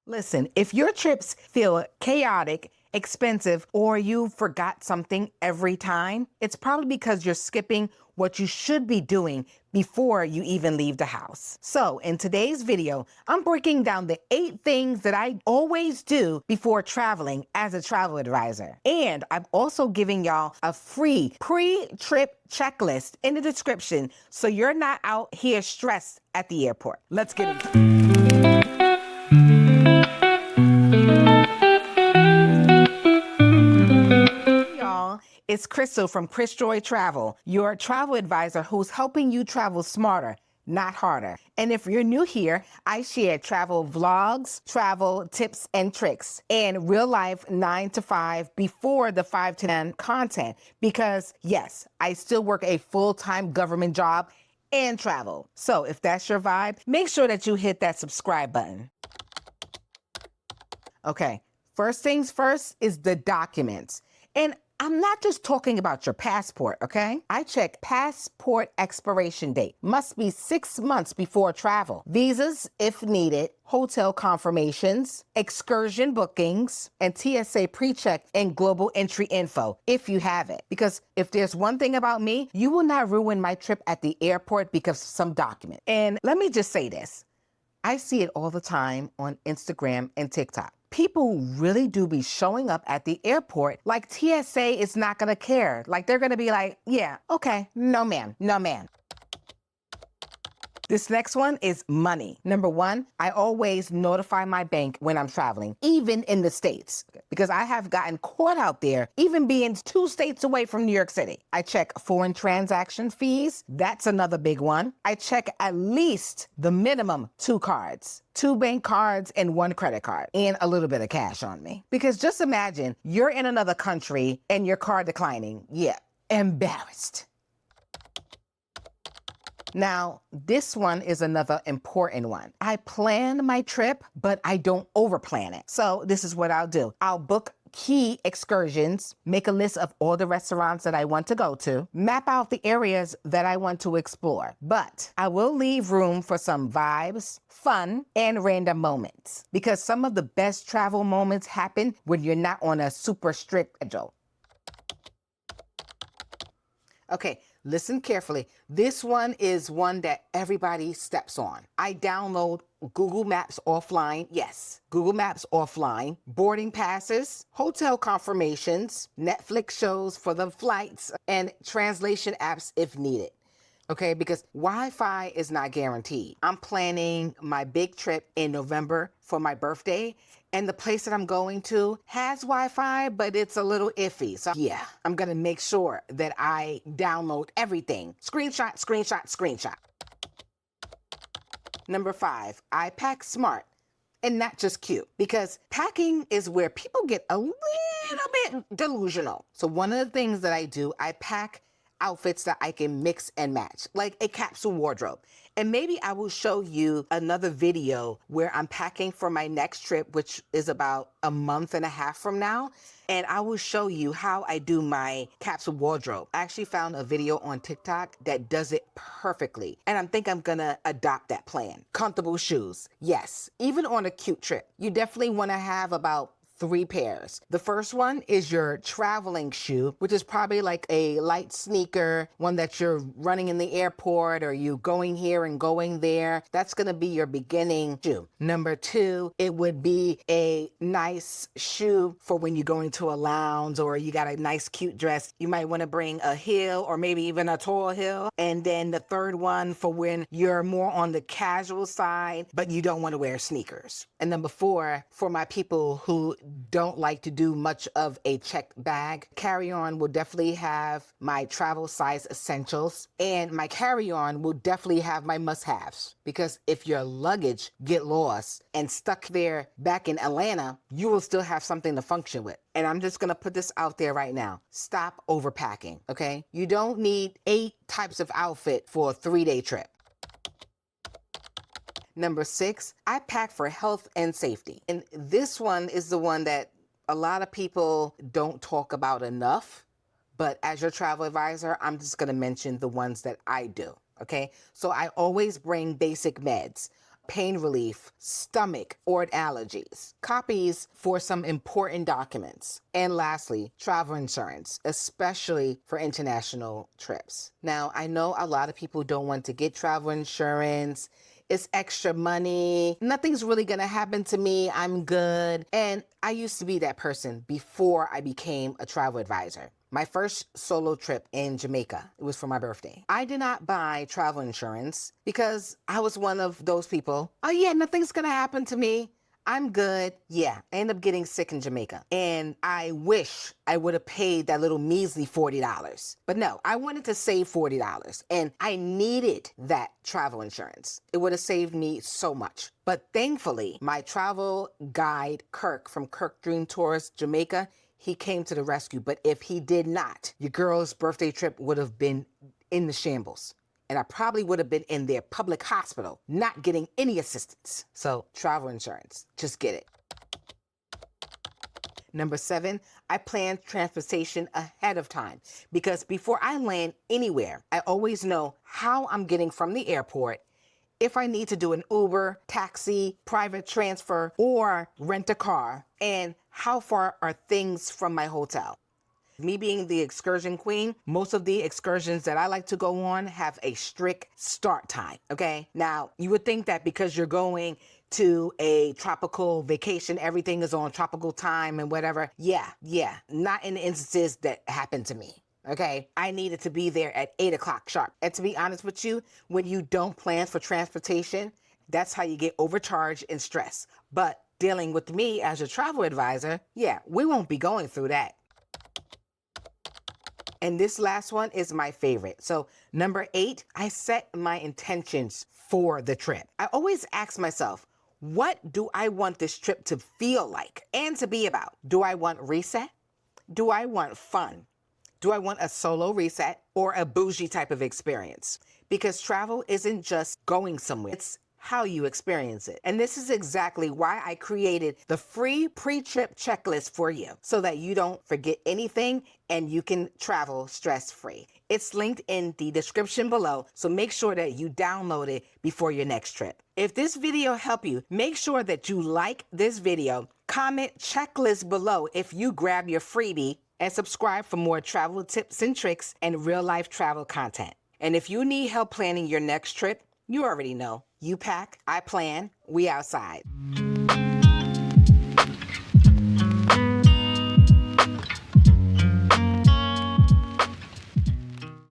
Listen, if your trips feel chaotic, expensive, or you forgot something every time, it's probably because you're skipping what you should be doing before you even leave the house. So in today's video, I'm breaking down the 8 things that I always do before traveling as a travel advisor. And I'm also giving y'all a free pre-trip checklist in the description so you're not out here stressed at the airport. Let's get into it. It's Crystal from CrysJoiTravel, your travel advisor who's helping you travel smarter, not harder. And if you're new here, I share travel vlogs, travel tips and tricks, and real life 9 to 5 before the 5 to 10 content. Because yes, I still work a full-time government job and travel. So if that's your vibe, make sure that you hit that subscribe button. Okay, first things first is the documents. And I'm not just talking about your passport, okay? I check passport expiration date. Must be 6 months before travel. Visas, if needed, hotel confirmations, excursion bookings, and TSA pre-check and global entry info, if you have it. Because if there's one thing about me, you will not ruin my trip at the airport because of some document. And let me just say this. I see it all the time on Instagram and TikTok. People really do be showing up at the airport like TSA is not gonna care. Like they're gonna be like, yeah, okay, no ma'am, no ma'am. This next one is money. Number 1, I always notify my bank when I'm traveling, even in the States, because I have gotten caught out there, even being 2 states away from New York City. I check foreign transaction fees. That's another big one. I check at least the minimum 2 cards. 2 bank cards and 1 credit card and a little bit of cash on me. Because just imagine you're in another country and your card declining. Yeah, embarrassed. Now, this one is another important one. I plan my trip, but I don't overplan it. So this is what I'll do. I'll book key excursions, make a list of all the restaurants that I want to go to, map out the areas that I want to explore. But I will leave room for some vibes, fun, and random moments. Because some of the best travel moments happen when you're not on a super strict schedule. Okay, listen carefully. This one is one that everybody steps on. I download Google Maps offline. Yes, Google Maps offline. Boarding passes, hotel confirmations, Netflix shows for the flights, and translation apps if needed. Okay, because Wi-Fi is not guaranteed. I'm planning my big trip in November for my birthday, and the place that I'm going to has Wi-Fi, but it's a little iffy. So yeah, I'm gonna make sure that I download everything. Screenshot, screenshot, screenshot. Number 5, I pack smart and not just cute, because packing is where people get a little bit delusional. So one of the things that I do, I pack outfits that I can mix and match, like a capsule wardrobe. And maybe I will show you another video where I'm packing for my next trip, which is about a month and a half from now. And I will show you how I do my capsule wardrobe. I actually found a video on TikTok that does it perfectly. And I think I'm gonna adopt that plan. Comfortable shoes. Yes, even on a cute trip, you definitely wanna have about 3 pairs. The first one is your traveling shoe, which is probably like a light sneaker, one that you're running in the airport or you going here and going there. That's gonna be your beginning shoe. Number 2, it would be a nice shoe for when you go into a lounge or you got a nice cute dress. You might wanna bring a heel or maybe even a tall heel. And then the third one for when you're more on the casual side, but you don't wanna wear sneakers. And number 4, for my people who don't like to do much of a checked bag, carry-on will definitely have my travel size essentials, and my carry-on will definitely have my must-haves, because if your luggage get lost and stuck there back in Atlanta, you will still have something to function with. And I'm just gonna put this out there right now. Stop overpacking, okay? You don't need 8 types of outfit for a 3-day trip. Number 6, I pack for health and safety. And this one is the one that a lot of people don't talk about enough. But as your travel advisor, I'm just going to mention the ones that I do. Okay. So I always bring basic meds. pain relief, stomach, or allergies, copies for some important documents, and lastly, travel insurance, especially for international trips. Now, I know a lot of people don't want to get travel insurance. It's extra money. Nothing's really gonna happen to me. I'm good. And I used to be that person before I became a travel advisor. My first solo trip in Jamaica, it was for my birthday. I did not buy travel insurance because I was one of those people. Oh yeah, nothing's gonna happen to me. I'm good. Yeah, I ended up getting sick in Jamaica. And I wish I would have paid that little measly $40. But no, I wanted to save $40 and I needed that travel insurance. It would have saved me so much. But thankfully, my travel guide, Kirk from Kirk Dream Tours, Jamaica, he came to the rescue. But if he did not, your girl's birthday trip would have been in the shambles. And I probably would have been in their public hospital, not getting any assistance. So travel insurance, just get it. Number 7, I plan transportation ahead of time because before I land anywhere, I always know how I'm getting from the airport, if I need to do an Uber, taxi, private transfer, or rent a car, and how far are things from my hotel. Me being the excursion queen, most of the excursions that I like to go on have a strict start time, okay? Now, you would think that because you're going to a tropical vacation, everything is on tropical time and whatever. Yeah, not in the instances that happened to me. Okay, I needed to be there at 8 o'clock sharp. And to be honest with you, when you don't plan for transportation, that's how you get overcharged and stressed. But dealing with me as a travel advisor, yeah, we won't be going through that. And this last one is my favorite. So number 8, I set my intentions for the trip. I always ask myself, what do I want this trip to feel like and to be about? Do I want reset? Do I want fun? Do I want a solo reset or a bougie type of experience? Because travel isn't just going somewhere. It's how you experience it. And this is exactly why I created the free pre-trip checklist for you so that you don't forget anything and you can travel stress-free. It's linked in the description below, so make sure that you download it before your next trip. If this video helped you, make sure that you like this video, comment checklist below if you grab your freebie, and subscribe for more travel tips and tricks and real-life travel content. And if you need help planning your next trip, you already know. You pack, I plan, we outside.